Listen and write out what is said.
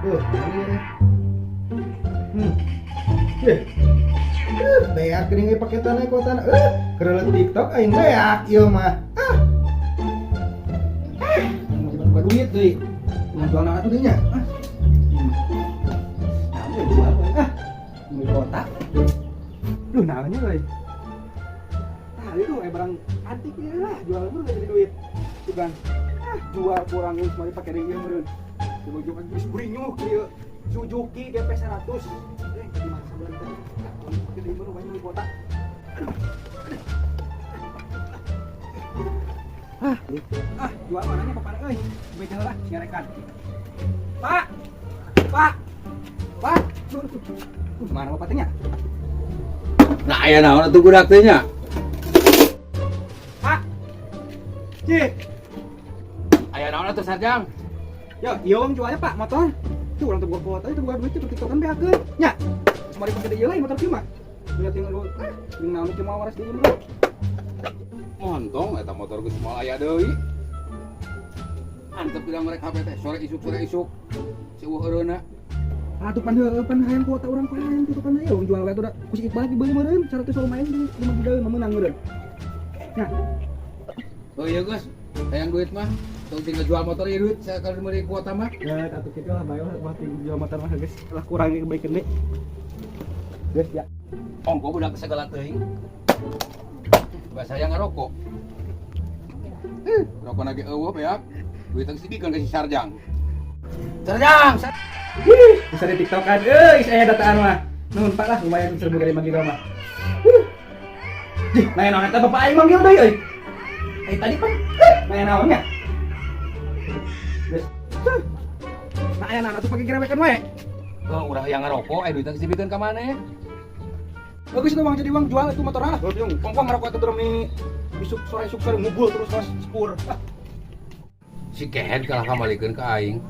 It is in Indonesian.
Ini. Eh. Beak geuning ge paketan kotana. Kerelet TikTok aing beak ieu mah. Mau duit deui. Mau jual anak tuh nya. Nah, jual mau kota. Duh, naonnya euy. Tah, itu barang antik lah, jual meureun jadi duit. Tuh kan. Jual kurang geus mari pake deui meureun. Coba jual geus brinyu kieu. Suzuki GP 100. Jadi mah sabulan teh. Gede meureun banyak di kota. Jual mananya papan euy. Beja heula nyarekan. Pak. Mana bapak teh nya? Nah, aya naon atuh budak teh nya? Pak. Cik. Aya naon atuh Sarjang? Ya, ieu om jualnya Pak motor. Tuh urang teh buka kuota itu buka duit itu TikTokan beakeun. Nya. Mari pake deui lain motor kieu mah. Lihat tinggal dulu. Jeung naon kieu mah waras deui mah. Montong eta motor geus moal aya deui. Antep bilang mereka HP teh sore isuk. Ceueuh eureuna. Atuh pan hayang kuota urang pan kitu kan aya jual we udah ku si Iqbal dibeuli meureun 100 lumayan di 5 juta meunang meureun. Nya. Oh iya Gus, hayang duit mah. Tong tinggal jual motor ieu duit saya kalau meuli kuota mah. Ya atuh kitu lah bae buat jual motor mah geus lah kurang kebaikeun deui. Geus ya. Ongko budak segala teuing. Bahasa yang ngarokok. Rokok lagi eueuh ya. Duit teh sidikeun ka si Sarjang. Sarjang. Bisa di TikTokan. Saya dataan mah. Nuhun Pak lah lumayan 1000 kali manggil mah. Dih, main naon eta bapak aing manggil deui euy. Tadi Pak. Main naonnya? Geus. Nah, aya naon atuh pake gerebekan we. Urang yang ngarokok duit teh sidikeun ka maneh. Bagus itu Bang, jadi Bang jual itu motor ah. Pong ngerokok itu drum ini isuk sore ngubul terus pas sepur. Si Kehed kalah kamalikeun ka aing.